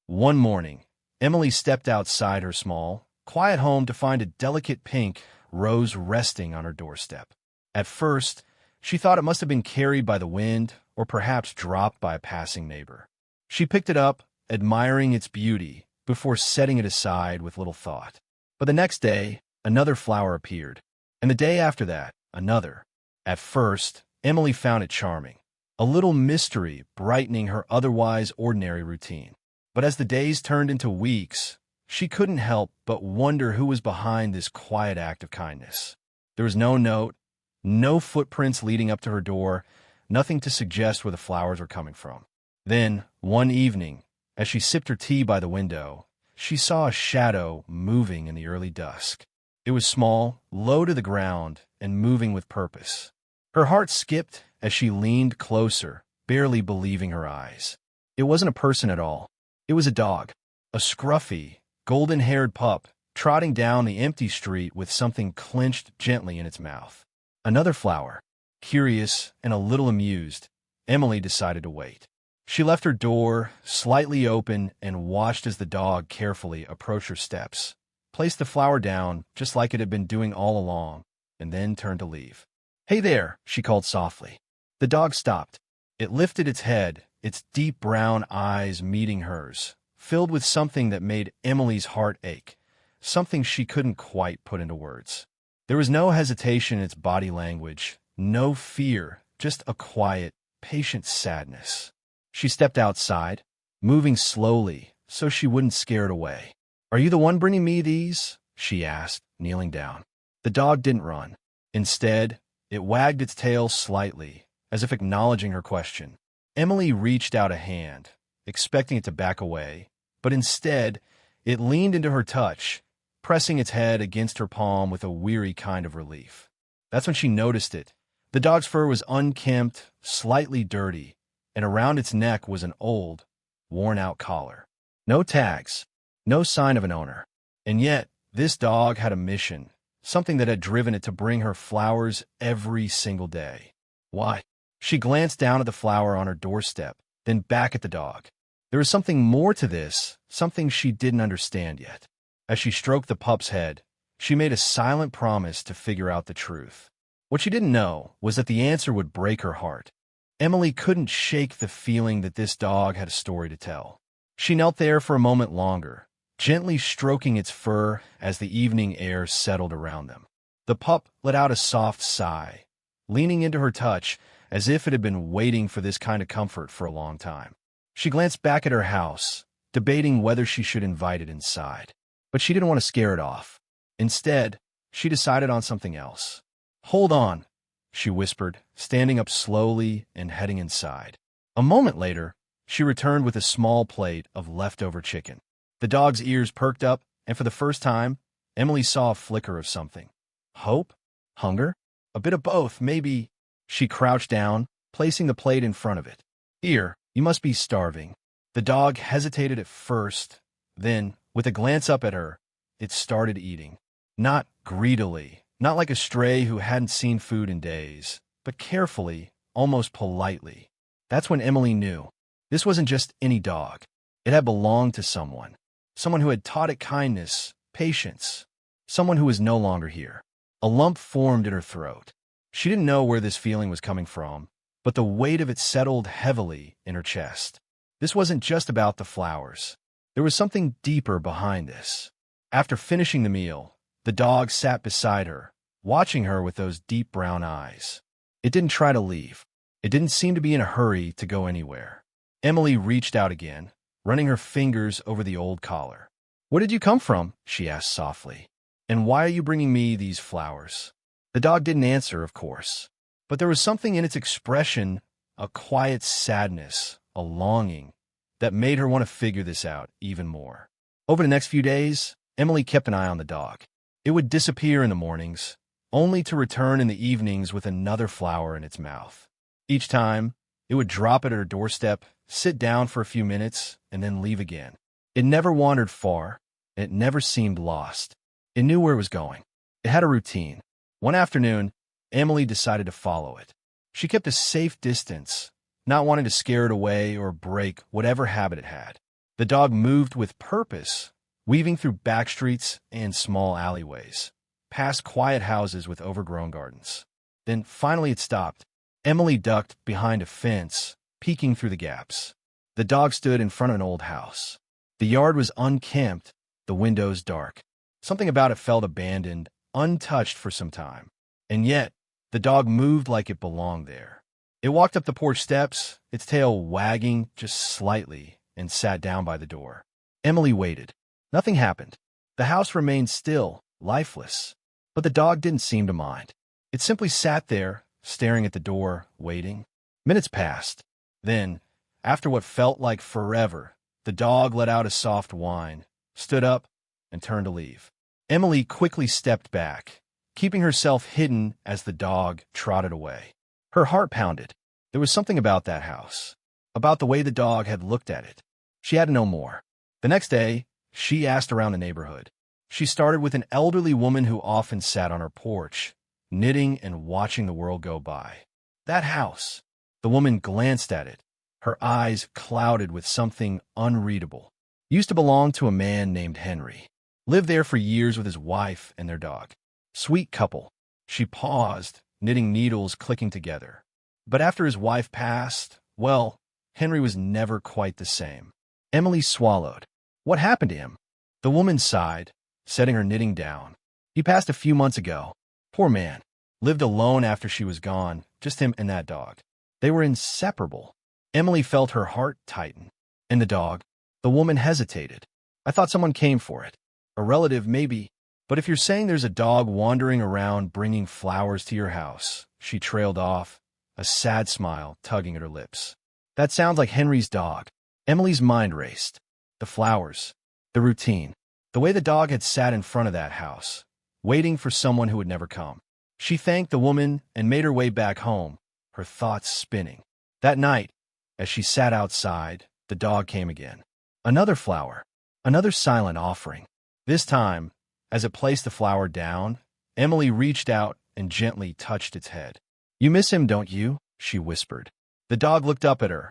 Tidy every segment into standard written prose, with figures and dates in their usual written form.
One morning, Emily stepped outside her small, quiet home to find a delicate pink rose resting on her doorstep. At first, she thought it must have been carried by the wind or perhaps dropped by a passing neighbor. She picked it up, admiring its beauty, before setting it aside with little thought. But the next day, another flower appeared, and the day after that, another. At first, Emily found it charming, a little mystery brightening her otherwise ordinary routine. But as the days turned into weeks, she couldn't help but wonder who was behind this quiet act of kindness. There was no note, no footprints leading up to her door, nothing to suggest where the flowers were coming from. Then, one evening, as she sipped her tea by the window, she saw a shadow moving in the early dusk. It was small, low to the ground, and moving with purpose. Her heart skipped as she leaned closer, barely believing her eyes. It wasn't a person at all. It was a dog, a scruffy, golden-haired pup, trotting down the empty street with something clenched gently in its mouth. Another flower. Curious and a little amused, Emily decided to wait. She left her door slightly open and watched as the dog carefully approached her steps, placed the flower down just like it had been doing all along, and then turned to leave. "Hey there," she called softly. The dog stopped. It lifted its head, its deep brown eyes meeting hers, filled with something that made Emily's heart ache, something she couldn't quite put into words. There was no hesitation in its body language, no fear, just a quiet, patient sadness. She stepped outside, moving slowly so she wouldn't scare it away. "Are you the one bringing me these?" she asked, kneeling down. The dog didn't run. Instead, it wagged its tail slightly, as if acknowledging her question. Emily reached out a hand, expecting it to back away, but instead, it leaned into her touch, pressing its head against her palm with a weary kind of relief. That's when she noticed it. The dog's fur was unkempt, slightly dirty, and around its neck was an old, worn-out collar. No tags, no sign of an owner. And yet, this dog had a mission, something that had driven it to bring her flowers every single day. Why? She glanced down at the flower on her doorstep, then back at the dog. There was something more to this, something she didn't understand yet. As she stroked the pup's head, she made a silent promise to figure out the truth. What she didn't know was that the answer would break her heart. Emily couldn't shake the feeling that this dog had a story to tell. She knelt there for a moment longer, gently stroking its fur as the evening air settled around them. The pup let out a soft sigh, leaning into her touch as if it had been waiting for this kind of comfort for a long time. She glanced back at her house, debating whether she should invite it inside. But she didn't want to scare it off. Instead, she decided on something else. "Hold on," she whispered, standing up slowly and heading inside. A moment later, she returned with a small plate of leftover chicken. The dog's ears perked up, and for the first time, Emily saw a flicker of something. Hope? Hunger? A bit of both, maybe. She crouched down, placing the plate in front of it. "Here, you must be starving." The dog hesitated at first, then, with a glance up at her, it started eating. Not greedily, not like a stray who hadn't seen food in days, but carefully, almost politely. That's when Emily knew. This wasn't just any dog. It had belonged to someone. Someone who had taught it kindness, patience. Someone who was no longer here. A lump formed in her throat. She didn't know where this feeling was coming from, but the weight of it settled heavily in her chest. This wasn't just about the flowers. There was something deeper behind this. After finishing the meal, the dog sat beside her, watching her with those deep brown eyes. It didn't try to leave. It didn't seem to be in a hurry to go anywhere. Emily reached out again, running her fingers over the old collar. "Where did you come from?" she asked softly. "And why are you bringing me these flowers?" The dog didn't answer, of course, but there was something in its expression, a quiet sadness, a longing, that made her want to figure this out even more. Over the next few days, Emily kept an eye on the dog. It would disappear in the mornings, only to return in the evenings with another flower in its mouth. Each time, it would drop at her doorstep, sit down for a few minutes, and then leave again. It never wandered far, and it never seemed lost. It knew where it was going. It had a routine. One afternoon, Emily decided to follow it. She kept a safe distance, not wanting to scare it away or break whatever habit it had. The dog moved with purpose, weaving through back streets and small alleyways, past quiet houses with overgrown gardens. Then finally it stopped. Emily ducked behind a fence, peeking through the gaps. The dog stood in front of an old house. The yard was unkempt, the windows dark. Something about it felt abandoned, untouched for some time. And yet, the dog moved like it belonged there. It walked up the porch steps, its tail wagging just slightly, and sat down by the door. Emily waited. Nothing happened. The house remained still, lifeless. But the dog didn't seem to mind. It simply sat there, staring at the door, waiting. Minutes passed. Then, after what felt like forever, the dog let out a soft whine, stood up, and turned to leave. Emily quickly stepped back, keeping herself hidden as the dog trotted away. Her heart pounded. There was something about that house, about the way the dog had looked at it. She had to know more. The next day, she asked around the neighborhood. She started with an elderly woman who often sat on her porch, knitting and watching the world go by. That house. The woman glanced at it, her eyes clouded with something unreadable. Used to belong to a man named Henry. Lived there for years with his wife and their dog. Sweet couple. She paused, knitting needles clicking together. But after his wife passed, well, Henry was never quite the same. Emily swallowed. What happened to him? The woman sighed, setting her knitting down. He passed a few months ago. Poor man. Lived alone after she was gone, just him and that dog. They were inseparable. Emily felt her heart tighten. And the dog? The woman hesitated. I thought someone came for it. A relative, maybe. But if you're saying there's a dog wandering around bringing flowers to your house, she trailed off, a sad smile tugging at her lips. That sounds like Henry's dog. Emily's mind raced. The flowers. The routine. The way the dog had sat in front of that house, waiting for someone who would never come. She thanked the woman and made her way back home, her thoughts spinning. That night, as she sat outside, the dog came again. Another flower. Another silent offering. This time, as it placed the flower down, Emily reached out and gently touched its head. You miss him, don't you? She whispered. The dog looked up at her,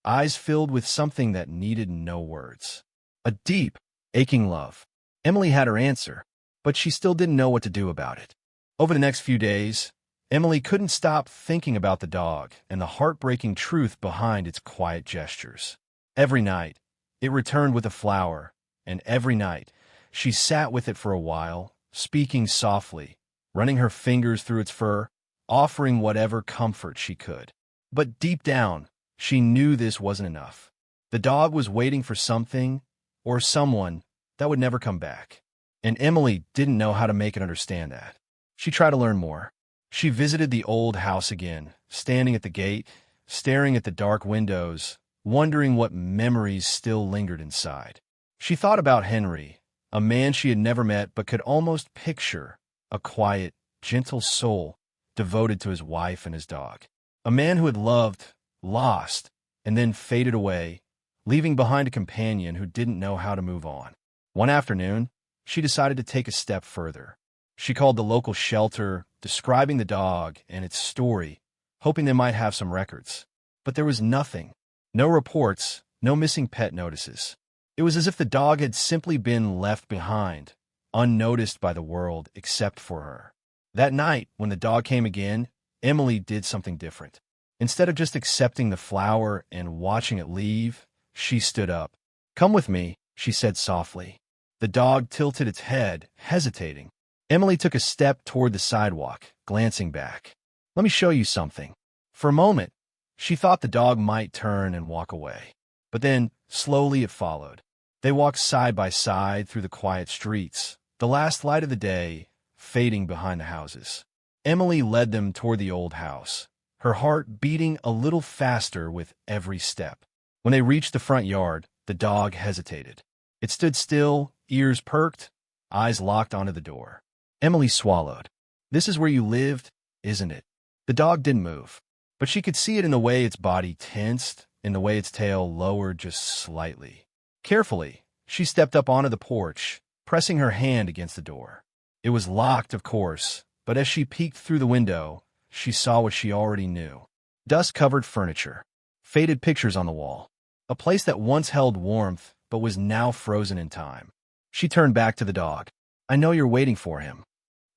eyes filled with something that needed no words. A deep, aching love. Emily had her answer, but she still didn't know what to do about it. Over the next few days, Emily couldn't stop thinking about the dog and the heartbreaking truth behind its quiet gestures. Every night, it returned with a flower, and every night, she sat with it for a while, speaking softly, running her fingers through its fur, offering whatever comfort she could. But deep down, she knew this wasn't enough. The dog was waiting for something, or someone, that would never come back. And Emily didn't know how to make it understand that. She tried to learn more. She visited the old house again, standing at the gate, staring at the dark windows, wondering what memories still lingered inside. She thought about Henry, a man she had never met but could almost picture, a quiet, gentle soul devoted to his wife and his dog. A man who had loved, lost, and then faded away, leaving behind a companion who didn't know how to move on. One afternoon, she decided to take a step further. She called the local shelter, describing the dog and its story, hoping they might have some records. But there was nothing. No reports, no missing pet notices. It was as if the dog had simply been left behind, unnoticed by the world except for her. That night, when the dog came again, Emily did something different. Instead of just accepting the flower and watching it leave, she stood up. Come with me, she said softly. The dog tilted its head, hesitating. Emily took a step toward the sidewalk, glancing back. Let me show you something. For a moment, she thought the dog might turn and walk away. But then, slowly it followed. They walked side by side through the quiet streets, the last light of the day fading behind the houses. Emily led them toward the old house, her heart beating a little faster with every step. When they reached the front yard, the dog hesitated. It stood still, ears perked, eyes locked onto the door. Emily swallowed. This is where you lived, isn't it? The dog didn't move, but she could see it in the way its body tensed, in the way its tail lowered just slightly. Carefully, she stepped up onto the porch, pressing her hand against the door. It was locked, of course, but as she peeked through the window, she saw what she already knew. Dust-covered furniture, faded pictures on the wall. A place that once held warmth but was now frozen in time. She turned back to the dog. "I know you're waiting for him."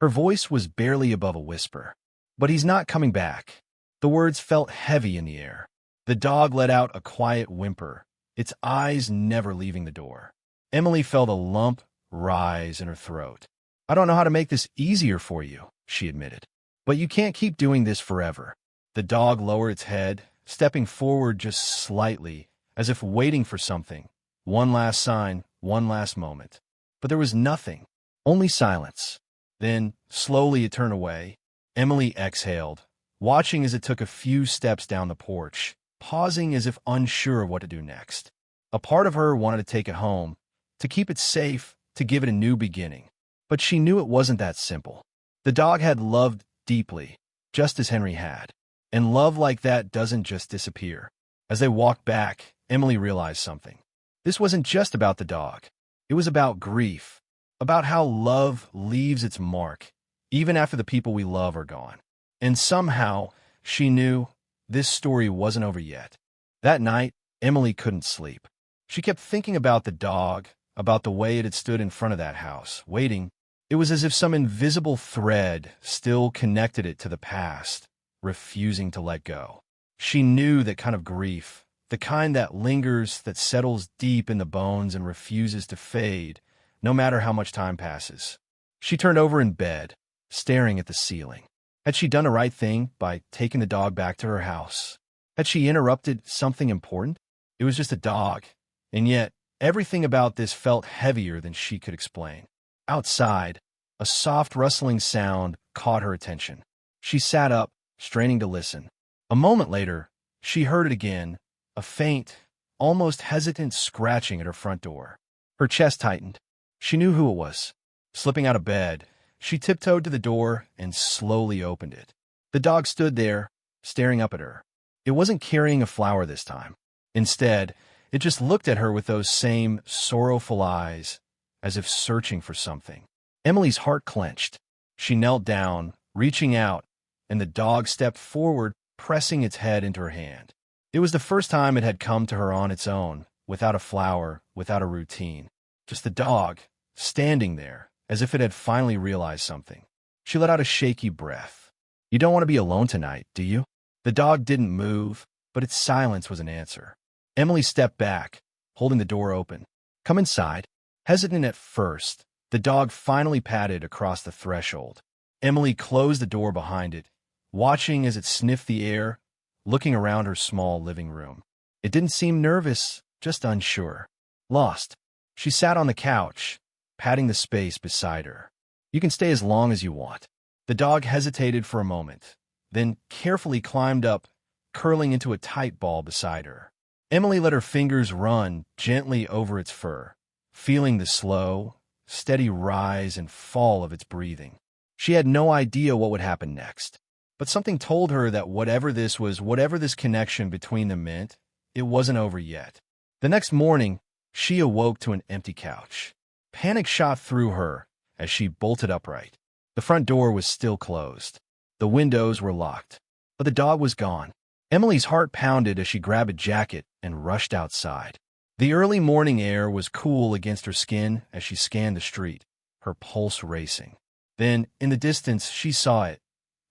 Her voice was barely above a whisper. "But he's not coming back." The words felt heavy in the air. The dog let out a quiet whimper, its eyes never leaving the door. Emily felt a lump rise in her throat. "I don't know how to make this easier for you," she admitted. "But you can't keep doing this forever." The dog lowered its head, stepping forward just slightly, as if waiting for something. One last sign, one last moment. But there was nothing, only silence. Then, slowly it turned away. Emily exhaled, watching as it took a few steps down the porch, pausing as if unsure of what to do next. A part of her wanted to take it home, to keep it safe, to give it a new beginning. But she knew it wasn't that simple. The dog had loved deeply, just as Henry had. And love like that doesn't just disappear. As they walked back, Emily realized something. This wasn't just about the dog. It was about grief, about how love leaves its mark, even after the people we love are gone. And somehow, she knew this story wasn't over yet. That night, Emily couldn't sleep. She kept thinking about the dog, about the way it had stood in front of that house, waiting. It was as if some invisible thread still connected it to the past, refusing to let go. She knew that kind of grief, the kind that lingers, that settles deep in the bones and refuses to fade, no matter how much time passes. She turned over in bed, staring at the ceiling. Had she done the right thing by taking the dog back to her house? Had she interrupted something important? It was just a dog, and yet everything about this felt heavier than she could explain. Outside, a soft rustling sound caught her attention. She sat up, straining to listen. A moment later, she heard it again, a faint, almost hesitant scratching at her front door. Her chest tightened. She knew who it was. Slipping out of bed, she tiptoed to the door and slowly opened it. The dog stood there, staring up at her. It wasn't carrying a flower this time. Instead, it just looked at her with those same sorrowful eyes, as if searching for something. Emily's heart clenched. She knelt down, reaching out, and the dog stepped forward, pressing its head into her hand. It was the first time it had come to her on its own, without a flower, without a routine. Just the dog, standing there, as if it had finally realized something. She let out a shaky breath. "You don't want to be alone tonight, do you?" The dog didn't move, but its silence was an answer. Emily stepped back, holding the door open. "Come inside." Hesitant at first, the dog finally padded across the threshold. Emily closed the door behind it, watching as it sniffed the air, looking around her small living room. It didn't seem nervous, just unsure. Lost. She sat on the couch, patting the space beside her. "You can stay as long as you want." The dog hesitated for a moment, then carefully climbed up, curling into a tight ball beside her. Emily let her fingers run gently over its fur, feeling the slow, steady rise and fall of its breathing. She had no idea what would happen next, but something told her that whatever this connection between them meant, it wasn't over yet. The next morning, she awoke to an empty couch. Panic shot through her as she bolted upright. The front door was still closed. The windows were locked, but the dog was gone. Emily's heart pounded as she grabbed a jacket and rushed outside. The early morning air was cool against her skin as she scanned the street, her pulse racing. Then, in the distance, she saw it,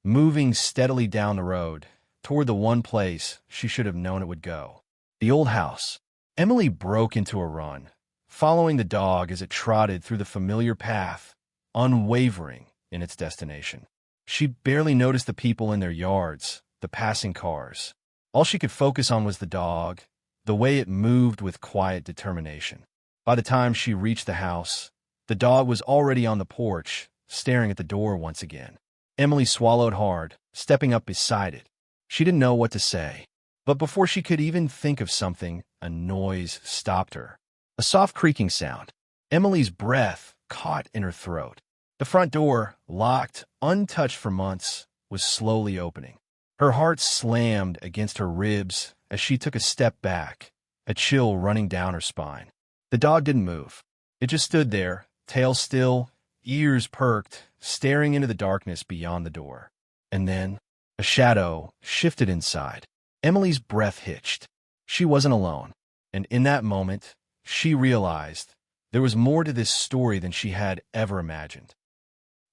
moving steadily down the road, toward the one place she should have known it would go. The old house. Emily broke into a run, following the dog as it trotted through the familiar path, unwavering in its destination. She barely noticed the people in their yards, the passing cars. All she could focus on was the dog, the way it moved with quiet determination. By the time she reached the house, the dog was already on the porch, staring at the door once again. Emily swallowed hard, stepping up beside it. She didn't know what to say, but before she could even think of something, a noise stopped her. A soft creaking sound. Emily's breath caught in her throat. The front door, locked, untouched for months, was slowly opening. Her heart slammed against her ribs as she took a step back, a chill running down her spine. The dog didn't move. It just stood there, tail still, ears perked, staring into the darkness beyond the door. And then, a shadow shifted inside. Emily's breath hitched. She wasn't alone, and in that moment, she realized there was more to this story than she had ever imagined.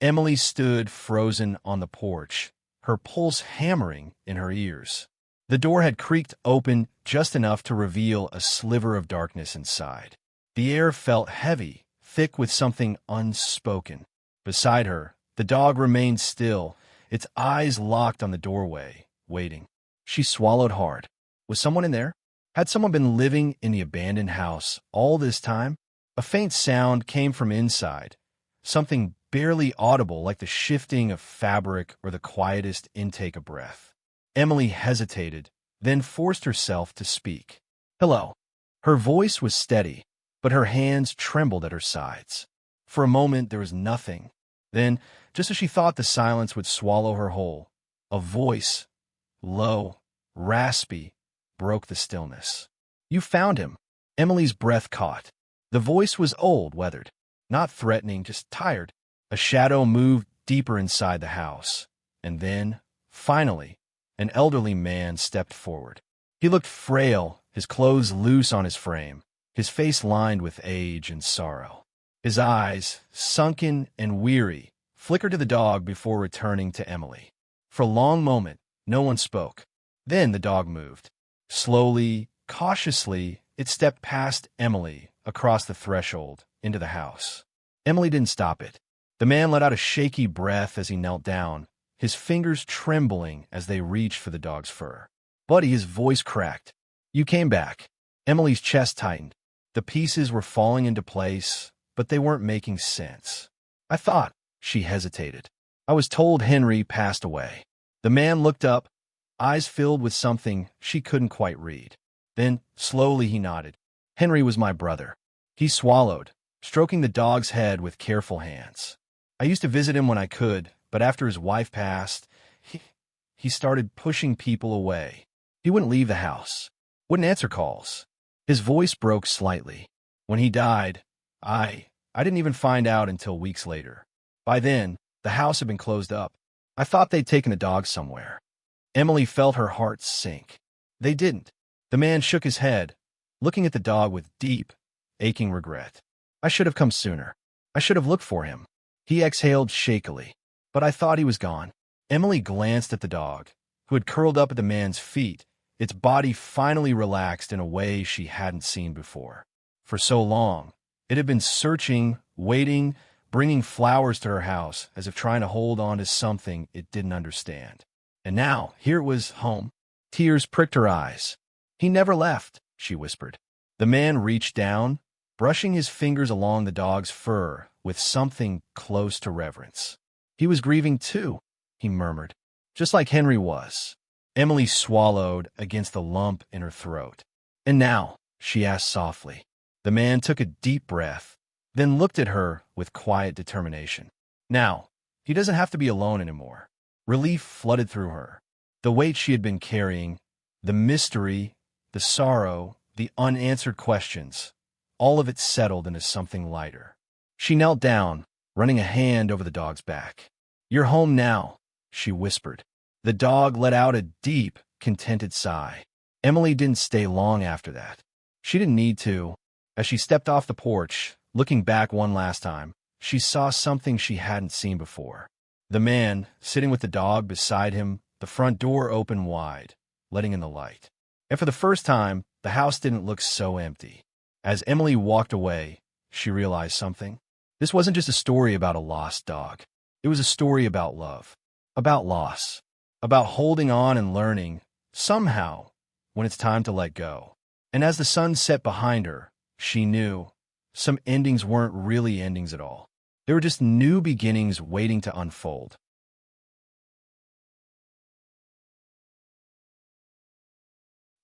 Emily stood frozen on the porch, her pulse hammering in her ears. The door had creaked open just enough to reveal a sliver of darkness inside. The air felt heavy, thick with something unspoken. Beside her, the dog remained still, its eyes locked on the doorway, waiting. She swallowed hard. Was someone in there? Had someone been living in the abandoned house all this time? A faint sound came from inside, something barely audible like the shifting of fabric or the quietest intake of breath. Emily hesitated, then forced herself to speak. "Hello." Her voice was steady, but her hands trembled at her sides. For a moment there was nothing. Then, just as she thought the silence would swallow her whole, a voice, low, raspy, broke the stillness. "You found him." Emily's breath caught. The voice was old, weathered, not threatening, just tired. A shadow moved deeper inside the house, and then, finally, an elderly man stepped forward. He looked frail, his clothes loose on his frame, his face lined with age and sorrow. His eyes, sunken and weary, flickered to the dog before returning to Emily. For a long moment, no one spoke. Then the dog moved. Slowly, cautiously, it stepped past Emily across the threshold into the house. Emily didn't stop it. The man let out a shaky breath as he knelt down, his fingers trembling as they reached for the dog's fur. "Buddy," his voice cracked. "You came back." Emily's chest tightened. The pieces were falling into place, but they weren't making sense. "I thought," she hesitated. "I was told Henry passed away." The man looked up, eyes filled with something she couldn't quite read. Then, slowly, he nodded. "Henry was my brother." He swallowed, stroking the dog's head with careful hands. "I used to visit him when I could, but after his wife passed, he started pushing people away. He wouldn't leave the house, wouldn't answer calls." His voice broke slightly. "When he died, I didn't even find out until weeks later. By then, the house had been closed up. I thought they'd taken the dog somewhere." Emily felt her heart sink. They didn't. The man shook his head, looking at the dog with deep, aching regret. "I should have come sooner. I should have looked for him." He exhaled shakily. "But I thought he was gone." Emily glanced at the dog, who had curled up at the man's feet, its body finally relaxed in a way she hadn't seen before. For so long, it had been searching, waiting, bringing flowers to her house as if trying to hold on to something it didn't understand. And now, here it was, home. Tears pricked her eyes. "He never left," she whispered. The man reached down, brushing his fingers along the dog's fur with something close to reverence. "He was grieving too," he murmured, "just like Henry was." Emily swallowed against the lump in her throat. "And now?" she asked softly. The man took a deep breath, then looked at her with quiet determination. "Now, he doesn't have to be alone anymore." Relief flooded through her. The weight she had been carrying, the mystery, the sorrow, the unanswered questions, all of it settled into something lighter. She knelt down, running a hand over the dog's back. "You're home now," she whispered. The dog let out a deep, contented sigh. Emily didn't stay long after that. She didn't need to. As she stepped off the porch, looking back one last time, she saw something she hadn't seen before. The man, sitting with the dog beside him, the front door open wide, letting in the light. And for the first time, the house didn't look so empty. As Emily walked away, she realized something. This wasn't just a story about a lost dog. It was a story about love, about loss, about holding on and learning, somehow, when it's time to let go. And as the sun set behind her, she knew some endings weren't really endings at all. They were just new beginnings waiting to unfold.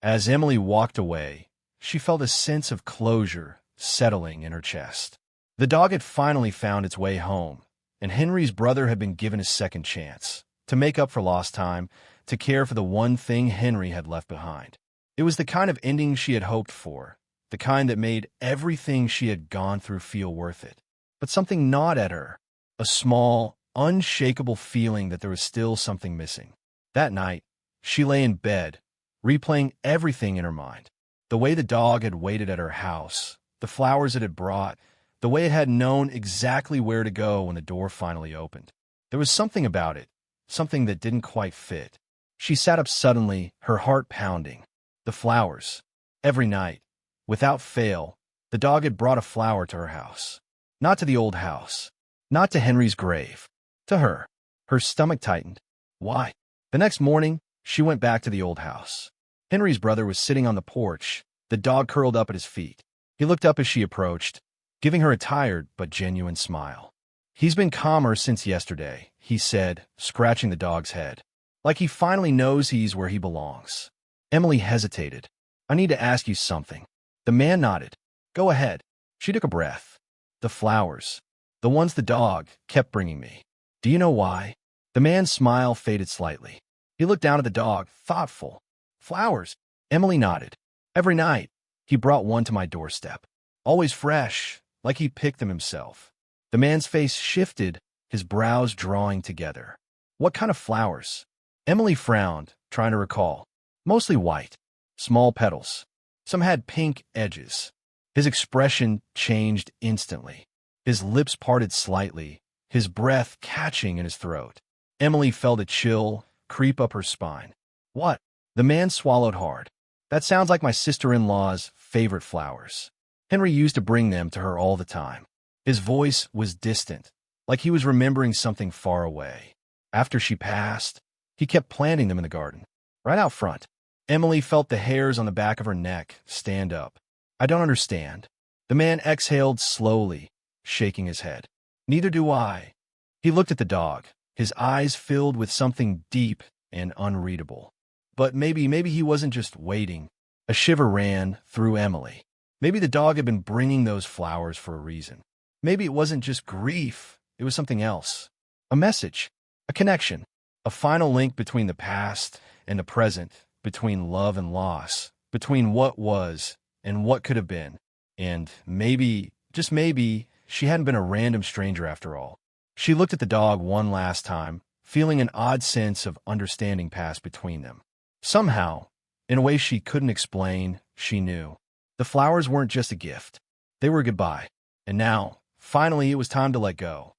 As Emily walked away, she felt a sense of closure settling in her chest. The dog had finally found its way home, and Henry's brother had been given a second chance to make up for lost time, to care for the one thing Henry had left behind. It was the kind of ending she had hoped for, the kind that made everything she had gone through feel worth it. But something gnawed at her, a small, unshakable feeling that there was still something missing. That night, she lay in bed, replaying everything in her mind. The way the dog had waited at her house, The flowers it had brought, the way it had known exactly where to go when the door finally opened. There was something about it, something that didn't quite fit. She sat up suddenly, her heart pounding. The flowers. Every night, without fail, the dog had brought a flower to her house. Not to the old house. Not to Henry's grave. To her. Her stomach tightened. Why? The next morning, she went back to the old house. Henry's brother was sitting on the porch, the dog curled up at his feet. He looked up as she approached, giving her a tired but genuine smile. He's been calmer since yesterday, he said, scratching the dog's head. Like he finally knows he's where he belongs. Emily hesitated. I need to ask you something. The man nodded. Go ahead. She took a breath. The flowers. The ones the dog kept bringing me. Do you know why? The man's smile faded slightly. He looked down at the dog, thoughtful. Flowers. Emily nodded. Every night, he brought one to my doorstep. Always fresh, like he picked them himself. The man's face shifted, his brows drawing together. What kind of flowers? Emily frowned, trying to recall. Mostly white. Small petals. Some had pink edges. His expression changed instantly. His lips parted slightly, his breath catching in his throat. Emily felt a chill creep up her spine. What? The man swallowed hard. That sounds like my sister-in-law's favorite flowers. Henry used to bring them to her all the time. His voice was distant, like he was remembering something far away. After she passed, he kept planting them in the garden, right out front. Emily felt the hairs on the back of her neck stand up. I don't understand. The man exhaled slowly, shaking his head. Neither do I. He looked at the dog, his eyes filled with something deep and unreadable. But maybe he wasn't just waiting. A shiver ran through Emily. Maybe the dog had been bringing those flowers for a reason. Maybe it wasn't just grief, it was something else. A message, a connection, a final link between the past and the present, between love and loss, between what was and what could have been. And maybe, just maybe, she hadn't been a random stranger after all. She looked at the dog one last time, feeling an odd sense of understanding pass between them. Somehow, in a way she couldn't explain, she knew. The flowers weren't just a gift. They were goodbye. And now, finally, it was time to let go.